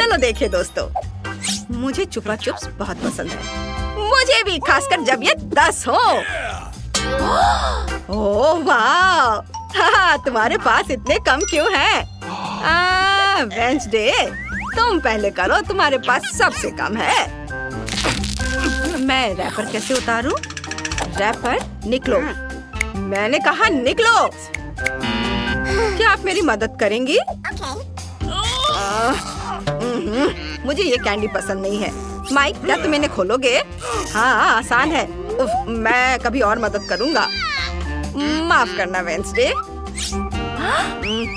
चलो देखे दोस्तों, मुझे चुपा चुप्स बहुत पसंद है। मुझे भी, खासकर जब ये 10 हो। ओह वाह, तुम्हारे पास इतने कम क्यों हैं? वेंसडे, तुम पहले करो, तुम्हारे पास सबसे कम है। मैं रैपर कैसे उतारूं? रैपर निकलो, मैंने कहा निकलो। क्या आप मेरी मदद करेंगी? मुझे ये कैंडी पसंद नहीं है। माइक, क्या तुम इन्हें खोलोगे? हाँ, आसान है। उफ, मैं कभी और मदद करूँगा। माफ करना वेंसडे।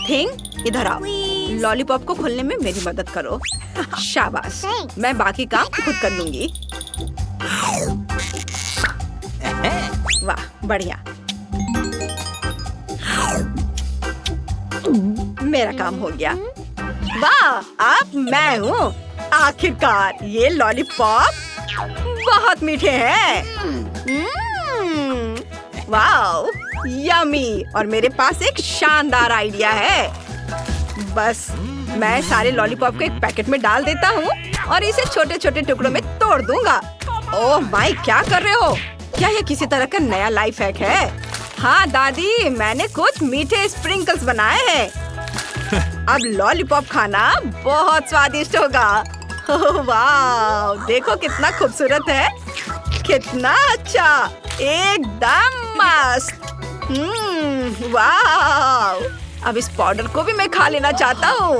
थिंग, इधर आओ। लॉलीपॉप को खोलने में मेरी मदद करो। शाबाश, मैं बाकी काम खुद कर लूंगी। वाह, बढ़िया। मेरा काम हो गया। वाह, अब मैं हूँ। आखिरकार ये लॉलीपॉप बहुत मीठे हैं। वाह, यमी। और मेरे पास एक शानदार आइडिया है। बस मैं सारे लॉलीपॉप को एक पैकेट में डाल देता हूँ और इसे छोटे छोटे टुकड़ों में तोड़ दूंगा। ओह माई, क्या कर रहे हो? क्या ये किसी तरह का नया लाइफ हैक है? हाँ दादी, मैंने कुछ मीठे स्प्रिंकल्स बनाए हैं। अब लॉलीपॉप खाना बहुत स्वादिष्ट होगा। वाह, देखो कितना खूबसूरत है, कितना अच्छा, एकदम मस्त। वाह, अब इस पाउडर को भी मैं खा लेना चाहता हूँ।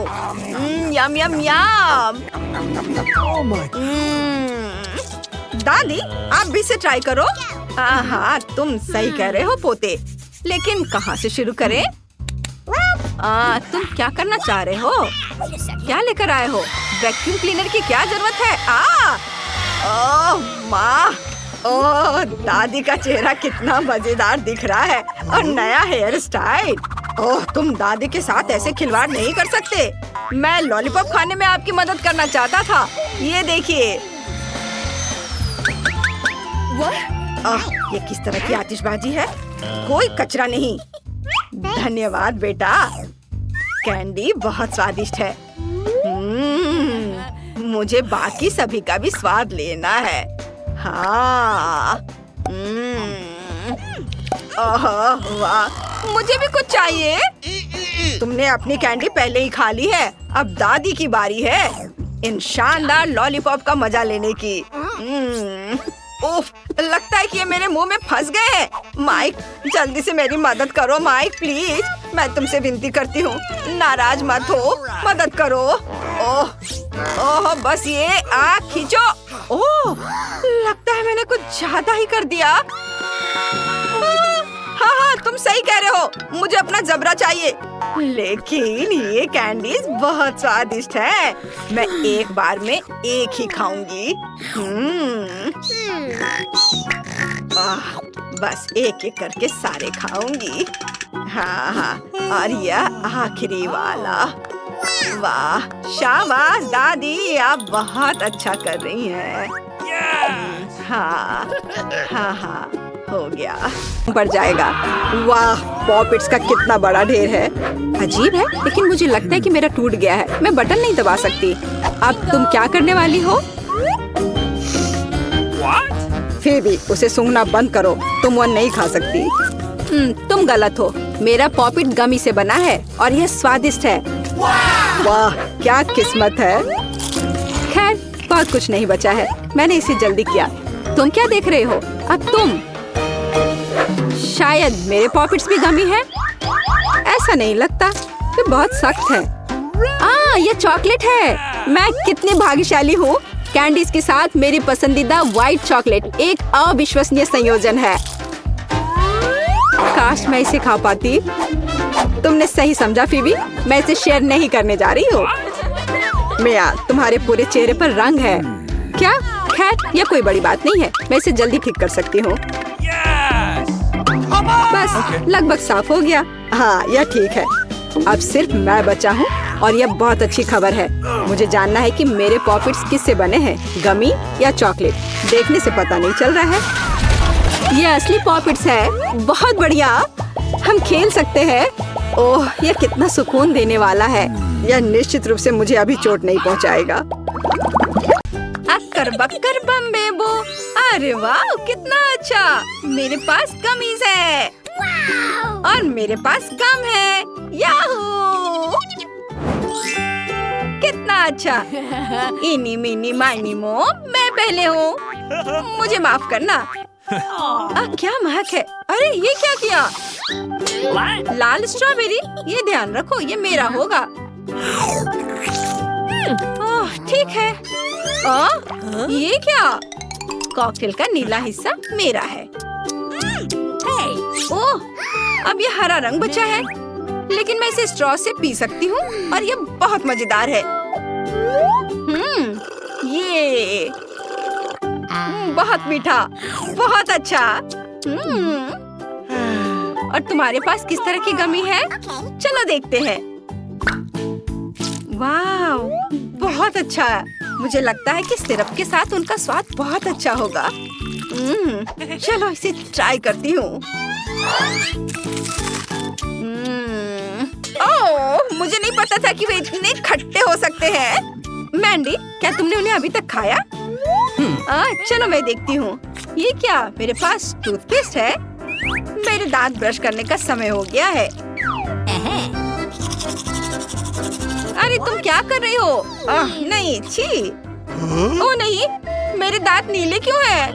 यम यम यम। दादी, आप भी इसे ट्राई करो। हाँ, तुम सही कह रहे हो पोते, लेकिन कहाँ से शुरू करें? तुम क्या करना चाह रहे हो? क्या लेकर आए हो? वैक्यूम क्लीनर की क्या जरूरत है? ओह माँ, ओह दादी का चेहरा कितना मजेदार दिख रहा है, और नया हेयर स्टाइल। ओह, तुम दादी के साथ ऐसे खिलवाड़ नहीं कर सकते। मैं लॉलीपॉप खाने में आपकी मदद करना चाहता था। ये देखिए। ये किस तरह की आतिशबाजी है? कोई कचरा नहीं। धन्यवाद बेटा, कैंडी बहुत स्वादिष्ट है। मुझे बाकी सभी का भी स्वाद लेना है। हाँ। वाह, मुझे भी कुछ चाहिए। तुमने अपनी कैंडी पहले ही खा ली है, अब दादी की बारी है इन शानदार लॉलीपॉप का मजा लेने की। उफ, लगता है कि ये मेरे मुंह में फंस गए हैं। माइक, जल्दी से मेरी मदद करो माइक, प्लीज। मैं तुमसे विनती करती हूँ, नाराज मत हो, मदद करो। ओह, बस ये आँख खींचो। ओह, लगता है मैंने कुछ ज्यादा ही कर दिया। हाँ, तुम सही कह रहे हो, मुझे अपना जबरा चाहिए। लेकिन ये कैंडीज बहुत स्वादिष्ट है, मैं एक बार में एक ही खाऊंगी। बस एक एक करके सारे खाऊंगी। हाँ, और यह आखिरी वाला। वाह, शाबाश दादी, आप बहुत अच्छा कर रही हैं। हाँ, हो गया। बढ़ जाएगा। वाह, पॉपिट्स का कितना बड़ा ढेर है। अजीब है, लेकिन मुझे लगता है कि मेरा टूट गया है। मैं बटन नहीं दबा सकती। अब तुम क्या करने वाली हो? फिर भी उसे सूंघना बंद करो, तुम वो नहीं खा सकती। तुम गलत हो। मेरा पॉपिट गमी से बना है और यह स्वादिष्ट है। वाह, क्या किस्मत है। खैर, बहुत कुछ नहीं बचा है, मैंने इसे जल्दी किया। तुम क्या देख रहे हो? अब तुम। शायद मेरे पॉकेट्स भी गमी है। ऐसा नहीं लगता, ये बहुत सख्त है। ये चॉकलेट है। मैं कितनी भाग्यशाली हूँ। कैंडीज के साथ मेरी पसंदीदा व्हाइट चॉकलेट एक अविश्वसनीय संयोजन है। काश मैं इसे खा पाती। तुमने सही समझा फीबी, मैं इसे शेयर नहीं करने जा रही हूँ। मिया, तुम्हारे पूरे चेहरे पर रंग है। क्या? खैर, यह कोई बड़ी बात नहीं है, मैं इसे जल्दी ठीक कर सकती हूँ। बस लगभग साफ हो गया। हाँ, यह ठीक है। अब सिर्फ मैं बचा हूँ और यह बहुत अच्छी खबर है। मुझे जानना है कि मेरे पॉकेट्स किससे बने हैं, गमी या चॉकलेट। देखने से पता नहीं चल रहा है। ये असली पॉकेट्स है। बहुत बढ़िया, हम खेल सकते हैं। ओह, यह कितना सुकून देने वाला है। यह निश्चित रूप से मुझे अभी चोट नहीं पहुंचाएगा। अक्कर बक्कर बम्बेबो। अरे वाह, कितना अच्छा। मेरे पास कमीज है और मेरे पास गम है। याहू, कितना अच्छा। इनी मिनी माइनी मो, मैं पहले हूँ। मुझे माफ करना। क्या महक है। अरे ये क्या किया? लाल स्ट्रॉबेरी, ये ध्यान रखो, ये मेरा होगा। ओह ठीक है। ये क्या? कॉकटेल का नीला हिस्सा मेरा है। ओह, अब ये हरा रंग बचा है, लेकिन मैं इसे स्ट्रॉ से पी सकती हूँ और ये बहुत मजेदार है। ये बहुत मीठा, बहुत अच्छा। और तुम्हारे पास किस तरह की गमी है? चलो देखते हैं। वाह, बहुत अच्छा। मुझे लगता है कि सिरप के साथ उनका स्वाद बहुत अच्छा होगा। चलो इसे ट्राई करती हूँ। ओह, मुझे नहीं पता था कि वे इतने खट्टे हो सकते हैं। मैंडी, क्या तुमने उन्हें अभी तक खाया? चलो मैं देखती हूँ। ये क्या? मेरे पास टूथपेस्ट है। मेरे दांत ब्रश करने का समय हो गया है। अरे तुम क्या कर रही हो? नहीं, छी। ओह नहीं, मेरे दांत नीले क्यों हैं?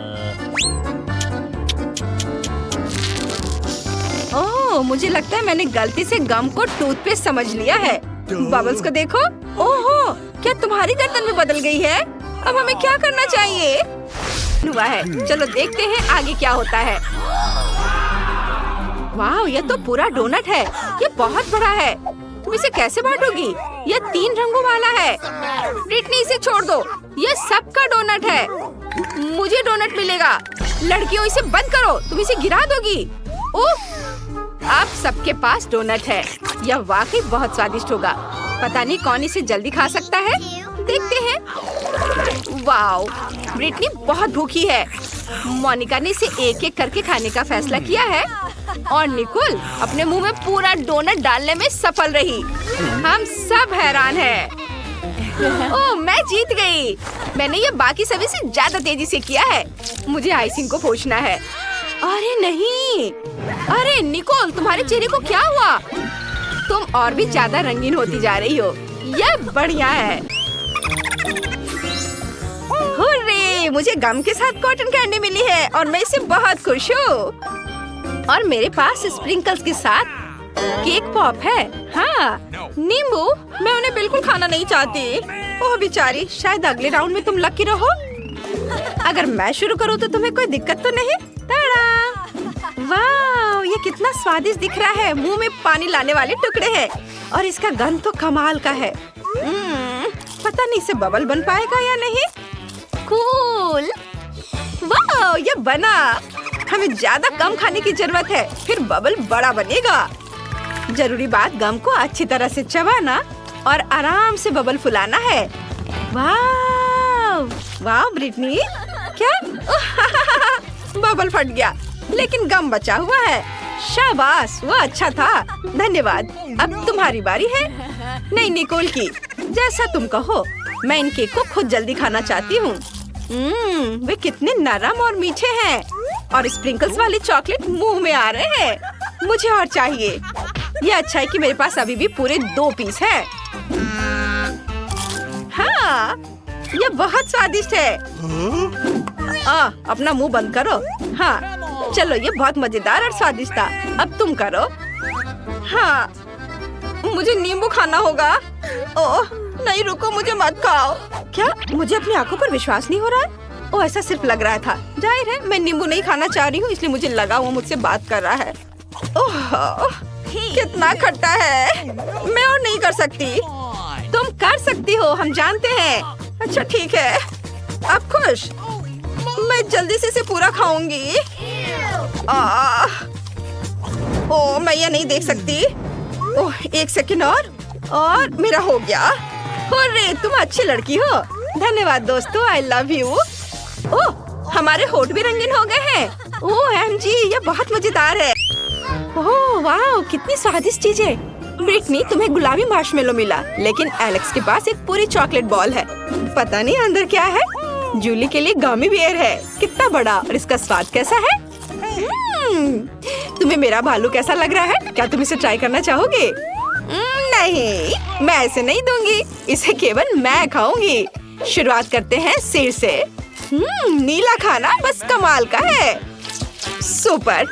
ओह, मुझे लगता है मैंने गलती से गम को टूथपेस्ट समझ लिया है। बबल्स को देखो। ओहो, क्या तुम्हारी गर्दन में बदल गई है? अब हमें क्या करना चाहिए? हुआ है। चलो देखते हैं आगे क्या होता है। वाह, यह तो पूरा डोनट है। ये बहुत बड़ा है। तुम इसे कैसे बांटोगी? यह 3 रंगों वाला है। ब्रिटनी, इसे छोड़ दो। यह सबका डोनट है। मुझे डोनट मिलेगा। लड़कियों, इसे बंद करो, तुम इसे गिरा दोगी। ओह, आप सबके पास डोनट है। यह वाकई बहुत स्वादिष्ट होगा। पता नहीं कौन इसे जल्दी खा सकता है। देखते हैं। वाओ, ब्रिटनी बहुत भूखी है। मोनिका ने इसे एक एक करके खाने का फैसला किया है और निकोल अपने मुंह में पूरा डोनट डालने में सफल रही। हम सब हैरान हैं। ओह, मैं जीत गई। मैंने ये बाकी सभी से ज्यादा तेजी से किया है। मुझे आइसिंग को पोंछना है। अरे नहीं, अरे निकोल, तुम्हारे चेहरे को क्या हुआ? तुम और भी ज्यादा रंगीन होती जा रही हो। यह बढ़िया है। हुर्रे, मुझे गम के साथ कॉटन कैंडी मिली है और मैं इससे बहुत खुश हूँ। और मेरे पास स्प्रिंकल्स के साथ केक पॉप है। हाँ, नींबू, मैं उन्हें बिल्कुल खाना नहीं चाहती। ओह बेचारी, शायद अगले राउंड में तुम लकी रहो। अगर मैं शुरू करूँ तो तुम्हें कोई दिक्कत तो नहीं? ताड़ा! वाह, ये कितना स्वादिष्ट दिख रहा है। मुंह में पानी लाने वाले टुकड़े हैं और इसका गंध तो कमाल का है। पता नहीं इसे बबल बन पाएगा या नहीं। कूल। वाह, ये बना। हमें ज्यादा कम खाने की जरूरत है, फिर बबल बड़ा बनेगा। जरूरी बात गम को अच्छी तरह से चबाना और आराम से बबल फुलाना है। वाह वाह ब्रिटनी, क्या? बबल फट गया, लेकिन गम बचा हुआ है। शाबाश, वो अच्छा था। धन्यवाद। अब तुम्हारी बारी है। नहीं, निकोल की। जैसा तुम कहो। मैं इन केक को खुद जल्दी खाना चाहती हूँ। वे कितने नरम और मीठे हैं और स्प्रिंकल्स वाले चॉकलेट मुंह में आ रहे हैं। मुझे और चाहिए। ये अच्छा है कि मेरे पास अभी भी पूरे 2 पीस है। हाँ, ये बहुत स्वादिष्ट है। अपना मुंह बंद करो। हाँ, चलो, ये बहुत मजेदार और स्वादिष्ट था। अब तुम करो। हाँ, मुझे नींबू खाना होगा। ओह नहीं, रुको, मुझे मत खाओ। क्या? मुझे अपनी आंखों पर विश्वास नहीं हो रहा है। ओह, ऐसा सिर्फ लग रहा था। जाहिर है मैं नींबू नहीं खाना चाह रही हूँ, इसलिए मुझे लगा वो मुझसे बात कर रहा है। ओह, कितना खट्टा है। मैं और नहीं कर सकती। तुम कर सकती हो, हम जानते हैं। अच्छा ठीक है, अब खुश? मैं जल्दी से इसे पूरा खाऊंगी। ओह, मैं ये नहीं देख सकती। ओह, 1 सेकंड और मेरा हो गया। हुर्रे, तुम अच्छी लड़की हो। धन्यवाद दोस्तों, आई लव यू। ओह, हमारे होठ भी रंगीन हो गए हैं। ओह एमजी, ये बहुत मजेदार है। ओह वाह, कितनी स्वादिष्ट चीजें। ब्रिटनी, तुम्हें गुलाबी मार्शमेलो मिला, लेकिन एलेक्स के पास एक पूरी चॉकलेट बॉल है। पता नहीं अंदर क्या है। जूली के लिए गमी बियर है, कितना बड़ा, और इसका स्वाद कैसा है? तुम्हें मेरा भालू कैसा लग रहा है? क्या तुम इसे ट्राई करना चाहोगे? नहीं, मैं ऐसे नहीं दूंगी, इसे केवल मैं खाऊंगी। शुरुआत करते हैं सिर से। नीला खाना बस कमाल का है। सुपर।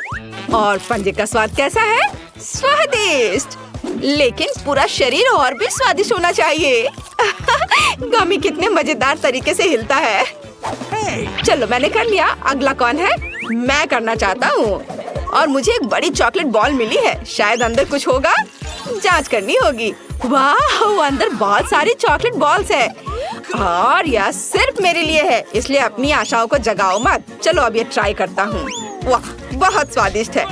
और पंजे का स्वाद कैसा है? स्वादिष्ट, लेकिन पूरा शरीर और भी स्वादिष्ट होना चाहिए। गमी कितने मजेदार तरीके से हिलता है। चलो मैंने कर लिया, अगला कौन है? मैं करना चाहता हूँ। और मुझे एक बड़ी चॉकलेट बॉल मिली है, शायद अंदर कुछ होगा, जांच करनी होगी। वाह, अंदर बहुत सारी चॉकलेट बॉल्स है और यह सिर्फ मेरे लिए है, इसलिए अपनी आशाओं को जगाओ मत। चलो अब ये ट्राई करता हूँ। वाह, बहुत स्वादिष्ट है।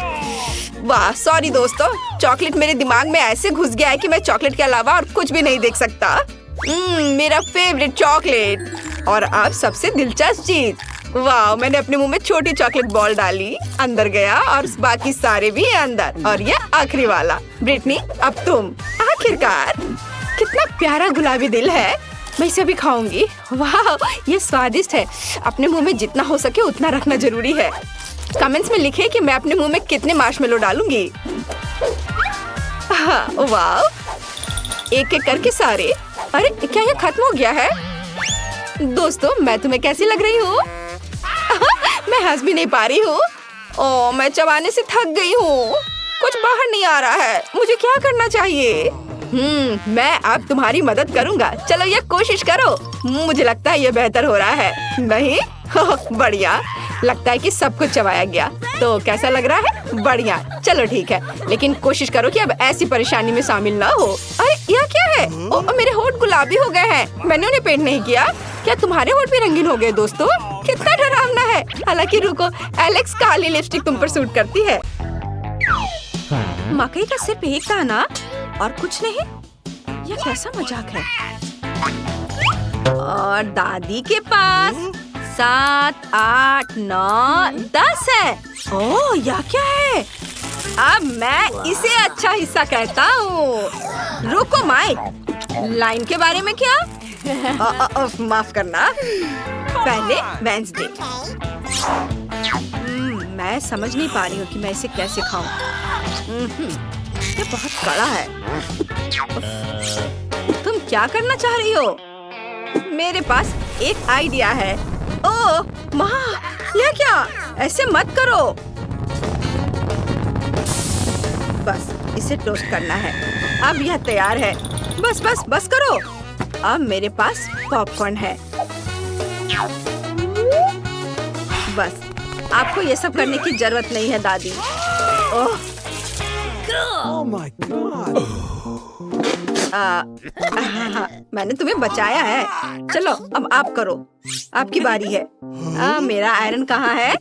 वाह, सॉरी दोस्तों, चॉकलेट मेरे दिमाग में ऐसे घुस गया है कि मैं चॉकलेट के अलावा और कुछ भी नहीं देख सकता। मेरा फेवरेट चॉकलेट। और अब सबसे दिलचस्प चीज, वाह, मैंने अपने मुंह में छोटी चॉकलेट बॉल डाली, अंदर गया और बाकी सारे भी है अंदर, और ये आखिरी वाला। ब्रिटनी, अब तुम। आखिरकार, कितना प्यारा गुलाबी दिल है, मैं इसे भी खाऊंगी। वाह, ये स्वादिष्ट है। अपने मुंह में जितना हो सके उतना रखना जरूरी है। कमेंट्स में लिखें कि मैं अपने मुंह में कितने मार्शमेलो डालूंगी। वाह, एक एक करके सारे। अरे क्या ये खत्म हो गया है? दोस्तों, मैं तुम्हें कैसी लग रही हूँ? मैं हंस भी नहीं पा रही हूँ। ओह, मैं चबाने से थक गई हूँ, कुछ बाहर नहीं आ रहा है। मुझे क्या करना चाहिए? मैं अब तुम्हारी मदद करूँगा। चलो ये कोशिश करो। मुझे लगता है ये बेहतर हो रहा है। नहीं? बढ़िया, लगता है कि सब कुछ चबाया गया। तो कैसा लग रहा है? बढ़िया, चलो ठीक है, लेकिन कोशिश करो कि अब ऐसी परेशानी में शामिल ना हो। अरे यह क्या है? मेरे होंठ गुलाबी हो गए हैं, मैंने उन्हें पेंट नहीं किया। क्या तुम्हारे होंठ भी रंगीन हो गए? दोस्तों, कितना डरावना है। हालांकि रुको, एलेक्स, काली लिपस्टिक तुम पर सूट करती है। मकई का सिर्फ एक दाना और कुछ नहीं? यह कैसा मजाक है? और दादी के पास 7, 8, 9, 10 है। ओह, यह क्या है? अब मैं इसे अच्छा हिस्सा कहता हूँ। रुको माइक, लाइन के बारे में क्या? माफ करना, पहले वेंसडे। मैं समझ नहीं पा रही हूँ कि मैं इसे कैसे खाऊं। ये बहुत कड़ा है। तुम क्या करना चाह रही हो? मेरे पास एक आइडिया है। ओह माँ, यह क्या? ऐसे मत करो। बस इसे टोस्ट करना है। अब यह तैयार है। बस बस बस करो। अब मेरे पास पॉपकॉर्न है। बस, आपको ये सब करने की जरूरत नहीं है दादी। Oh my God. मैंने तुम्हें बचाया है। चलो अब आप करो, आपकी बारी है। मेरा आयरन कहाँ है?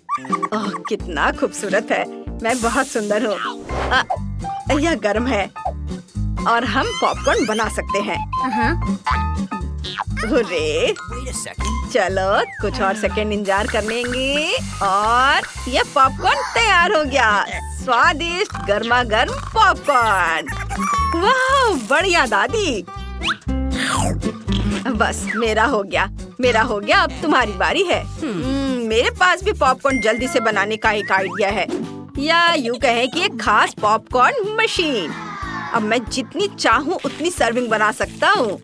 ओह, कितना खूबसूरत है। मैं बहुत सुंदर हूँ। यह गर्म है और हम पॉपकॉर्न बना सकते हैं। हुर्रे! चलो कुछ और सेकंड इंतजार कर लेंगे और ये पॉपकॉर्न तैयार हो गया। स्वादिष्ट गर्मा गर्म पॉपकॉर्न। वाह, बढ़िया दादी। बस मेरा हो गया, मेरा हो गया। अब तुम्हारी बारी है। मेरे पास भी पॉपकॉर्न जल्दी से बनाने का एक आइडिया है, या यूँ कहें कि एक खास पॉपकॉर्न मशीन। अब मैं जितनी चाहूँ उतनी सर्विंग बना सकता हूँ।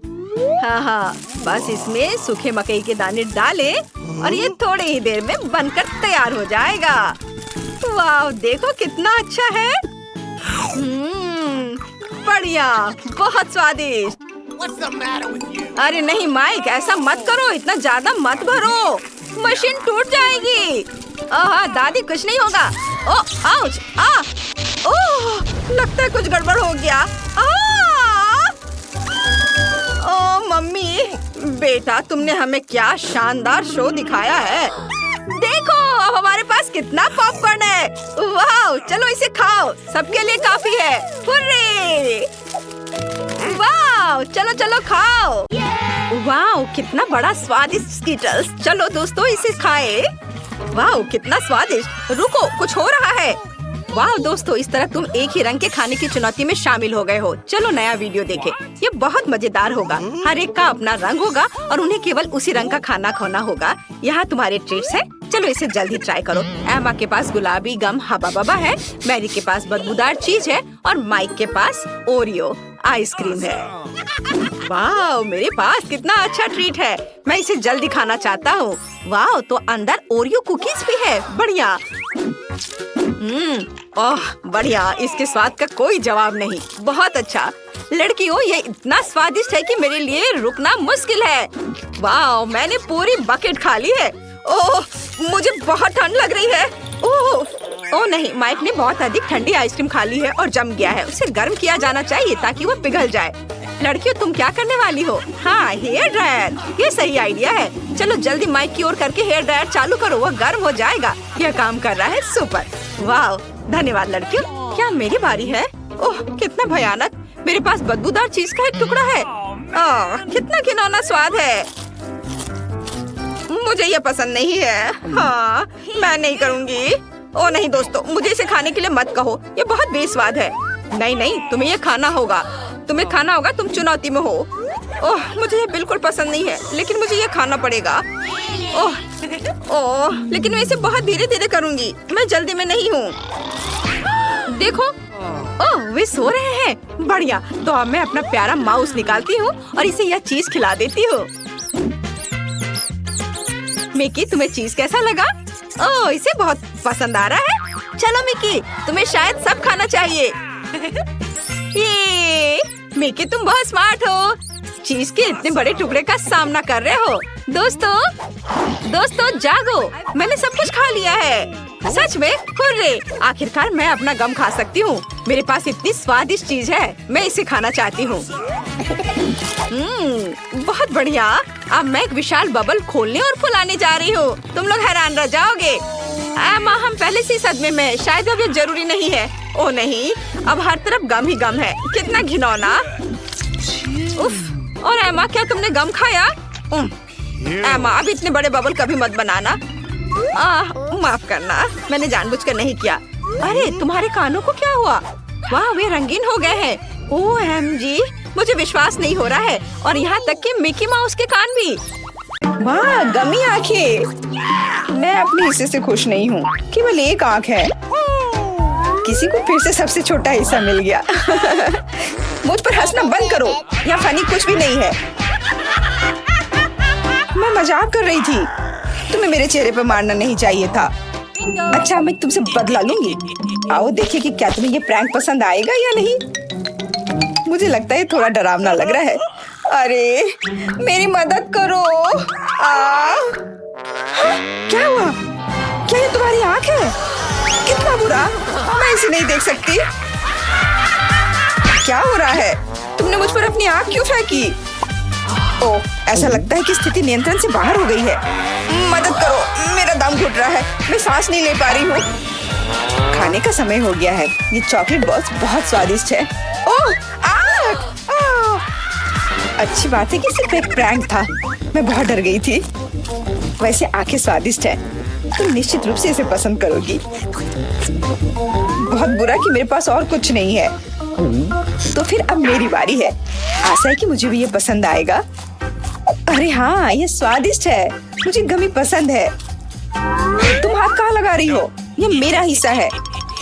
हाँ, बस इसमें सूखे मकई के दाने डाले और ये थोड़ी ही देर में बनकर तैयार हो जाएगा। वाह, देखो कितना अच्छा है। बढ़िया, बहुत स्वादिष्ट। अरे नहीं माइक, ऐसा मत करो, इतना ज्यादा मत भरो, मशीन टूट जाएगी। दादी, कुछ नहीं होगा। ओह आउच! ओह, लगता है कुछ गड़बड़ हो गया। ओह मम्मी, बेटा, तुमने हमें क्या शानदार शो दिखाया है। देखो अब हमारे पास कितना पॉपकॉर्न है। वाह, चलो इसे खाओ, सबके लिए काफी है। हुर्रे! वाह, चलो चलो खाओ। वाह, कितना बड़ा स्वादिष्ट स्कीटल्स। चलो दोस्तों इसे खाए। वाह, कितना स्वादिष्ट। रुको, कुछ हो रहा है। वाह दोस्तों, इस तरह तुम एक ही रंग के खाने की चुनौती में शामिल हो गए हो। चलो नया वीडियो देखें। ये बहुत मजेदार होगा। हर एक का अपना रंग होगा और उन्हें केवल उसी रंग का खाना खोना होगा। यहाँ तुम्हारे ट्रीट्स हैं। चलो इसे जल्दी ट्राई करो। एमा के पास गुलाबी गम हबा बबा है, मैरी के पास बदबूदार चीज है और माइक के पास ओरियो आइसक्रीम है। वाह, मेरे पास कितना अच्छा ट्रीट है। मैं इसे जल्दी खाना चाहता हूँ। वाह, तो अंदर ओरियो कुकीज भी है। बढ़िया। ओह बढ़िया, इसके स्वाद का कोई जवाब नहीं। बहुत अच्छा। लड़कियों, ये इतना स्वादिष्ट है कि मेरे लिए रुकना मुश्किल है। वाह, मैंने पूरी बकेट खा ली है। ओह, मुझे बहुत ठंड लग रही है। ओह नहीं, माइक ने बहुत अधिक ठंडी आइसक्रीम खा ली है और जम गया है। उसे गर्म किया जाना चाहिए ताकि वो पिघल जाए। लड़कियों, तुम क्या करने वाली हो? हाँ, हेयर ड्रायर। ये सही आइडिया है। चलो जल्दी माइक की ओर करके हेयर ड्रायर चालू करो, वो गर्म हो जाएगा। यह काम कर रहा है। सुपर। वाह, धन्यवाद लड़कियों। क्या मेरी बारी है? ओह कितना भयानक, मेरे पास बदबूदार चीज का एक टुकड़ा है। कितना घिनौना स्वाद है। मुझे ये पसंद नहीं है। हाँ, मैं नहीं करूँगी। ओ नहीं दोस्तों, मुझे इसे खाने के लिए मत कहो, ये बहुत बेस्वाद है। नहीं, तुम्हें ये खाना होगा। तुम्हें खाना होगा, तुम चुनौती में हो। ओह, मुझे ये बिल्कुल पसंद नहीं है, लेकिन मुझे ये खाना पड़ेगा। ओह, लेकिन मैं इसे बहुत धीरे धीरे करूँगी। मैं जल्दी में नहीं हूँ। देखो, ओह वे सो रहे हैं। बढ़िया, तो अब मैं अपना प्यारा माउस निकालती हूँ और इसे यह चीज खिला देती हूँ। मिकी, तुम्हें चीज कैसा लगा? ओह, इसे बहुत पसंद आ रहा है। चलो मिकी, तुम्हें शायद सब खाना चाहिए। ये मिकी, तुम बहुत स्मार्ट हो। चीज के इतने बड़े टुकड़े का सामना कर रहे हो। दोस्तों जागो, मैंने सब कुछ खा लिया है। सच में? हुर्रे! आखिरकार मैं अपना गम खा सकती हूँ। मेरे पास इतनी स्वादिष्ट चीज है, मैं इसे खाना चाहती हूँ। बहुत बढ़िया। अब मैं एक विशाल बबल खोलने और फुलाने जा रही हूँ। तुम लोग हैरान रह जाओगे। एमा, हम पहले से सदमे में, शायद अब ये जरूरी नहीं है। ओ नहीं, अब हर तरफ गम ही गम है। कितना घिनौना। उफ। और एमा, क्या तुमने गम खाया? एमा, अब इतने बड़े बबल कभी मत बनाना। माफ करना, मैंने जानबूझकर नहीं किया। अरे तुम्हारे कानों को क्या हुआ? वाह, वे रंगीन हो गए हैं। OMG, मुझे विश्वास नहीं हो रहा है। और यहाँ तक कि मिकी माउस के कान भी। वाह, गमी आंखें। मैं अपने हिस्से से खुश नहीं हूँ। केवल एक आंख है। किसी को फिर से सबसे छोटा हिस्सा मिल गया। मुझ पर हंसना बंद करो। यहाँ फनी कुछ भी नहीं है। मैं मजाक कर रही थी। तुम्हें मेरे चेहरे पर मारना नहीं चाहिए था। अच्छा, मैं तुमसे बदला लूंगी। आओ देखिए कि क्या तुम्हें ये प्रैंक पसंद आएगा या नहीं। मुझे लगता है थोड़ा डरावना लग रहा है। अरे मेरी मदद करो। क्या हुआ? क्या ये तुम्हारी आँख है? कितना बुरा, मैं इसे नहीं देख सकती। क्या हो रहा है? तुमने मुझ पर अपनी आँख क्यों फेंकी? ओह, ऐसा लगता है कि स्थिति नियंत्रण से बाहर हो गई है। मदद करो, मेरा दम घुट रहा है। मैं सांस नहीं ले पा रही हूँ। खाने का समय हो गया है। ये चॉकलेट बॉल्स बहुत स्वादिष्ट है। ओह, अच्छी बात है कि सिर्फ एक प्रैंक था। मैं बहुत डर गई थी। वैसे आंखें स्वादिष्ट है, तुम निश्चित रूप से इसे पसंद करोगी। बहुत बुरा कि मेरे पास और कुछ नहीं है। तो फिर अब मेरी बारी है। आशा है कि मुझे भी ये पसंद आएगा। अरे हाँ, ये स्वादिष्ट है। मुझे गमी पसंद है। तुम हाथ कहाँ लगा रही हो? ये मेरा हिस्सा है।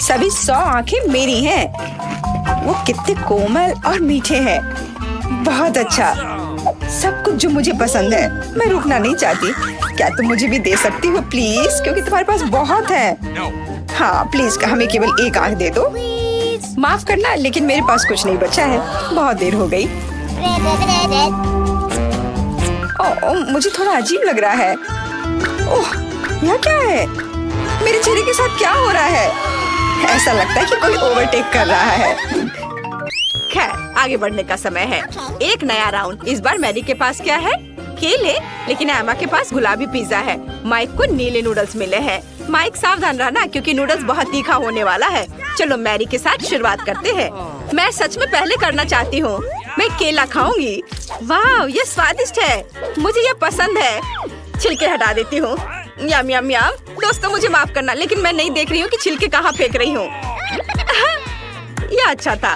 सभी 100 आंखें मेरी हैं। वो कितने कोमल और मीठे हैं। बहुत अच्छा, सब कुछ जो मुझे पसंद है। मैं रुकना नहीं चाहती। क्या तुम मुझे भी दे सकती हो प्लीज? क्योंकि तुम्हारे पास बहुत है। हाँ प्लीज, हमें केवल एक आंख दे दो। माफ करना, लेकिन मेरे पास कुछ नहीं बचा है। बहुत देर हो गई। ओह, मुझे थोड़ा अजीब लग रहा है। ओह, यह क्या है? मेरे चेहरे के साथ क्या हो रहा है? ऐसा लगता है कि कोई ओवरटेक कर रहा है। खैर, आगे बढ़ने का समय है। एक नया राउंड। इस बार मैरी के पास क्या है? केले, लेकिन एमा के पास गुलाबी पिज्जा है। माइक को नीले नूडल्स मिले हैं। माइक सावधान रहना, क्योंकि नूडल्स बहुत तीखा होने वाला है। चलो मैरी के साथ शुरुआत करते हैं। मैं सच में पहले करना चाहती हूँ। मैं केला खाऊंगी। वाह, ये स्वादिष्ट है। मुझे ये पसंद है। छिलके हटा देती हूँ। यम यम यम। दोस्तों मुझे माफ करना, लेकिन मैं नहीं देख रही हूँ कि छिलके कहाँ फेंक रही हूँ। ये अच्छा था।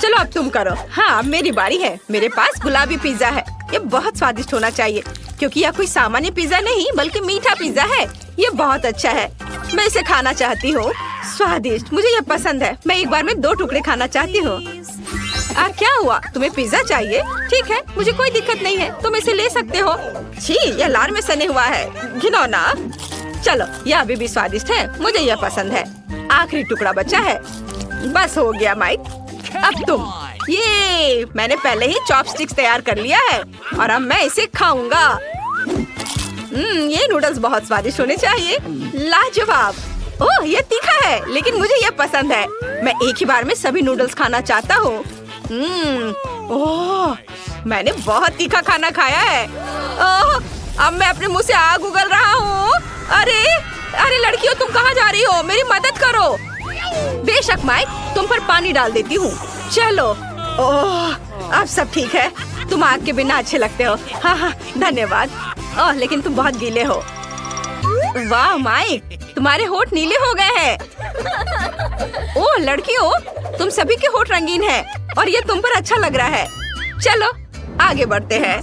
चलो अब तुम करो। हाँ अब मेरी बारी है। मेरे पास गुलाबी पिज्जा है। ये बहुत स्वादिष्ट होना चाहिए क्योंकि यह कोई सामान्य पिज्जा नहीं बल्कि मीठा पिज्जा है। ये बहुत अच्छा है। मैं इसे खाना चाहती हूँ। स्वादिष्ट, मुझे ये पसंद है। मैं एक बार में 2 टुकड़े खाना चाहती हूँ। क्या हुआ? तुम्हें पिज्जा चाहिए? ठीक है, मुझे कोई दिक्कत नहीं है, तुम इसे ले सकते हो। छी, यह लार में सने हुआ है, घिनौना। चलो, यह अभी भी स्वादिष्ट है, मुझे यह पसंद है। आखिरी टुकड़ा बचा है। बस हो गया माइक। अब तुम। ये मैंने पहले ही चॉपस्टिक्स तैयार कर लिया है और अब मैं इसे खाऊंगा। ये नूडल्स बहुत स्वादिष्ट होने चाहिए। लाजवाब। ओह, ये तीखा है लेकिन मुझे ये पसंद है। मैं एक ही बार में सभी नूडल्स खाना चाहता हूँ। ओह, मैंने बहुत तीखा खाना खाया है। ओह, अब मैं अपने मुंह से आग उगल रहा हूँ। अरे लड़कियों, तुम कहाँ जा रही हो? मेरी मदद करो। बेशक माइक, तुम पर पानी डाल देती हूँ। चलो। ओह, अब सब ठीक है। तुम आग के बिना अच्छे लगते हो। हाँ, धन्यवाद। ओह, लेकिन तुम बहुत गीले हो। वाह माइक, तुम्हारे होठ नीले हो गए हैं। ओह लड़कियों, तुम सभी के होठ रंगीन हैं और ये तुम पर अच्छा लग रहा है। चलो आगे बढ़ते हैं।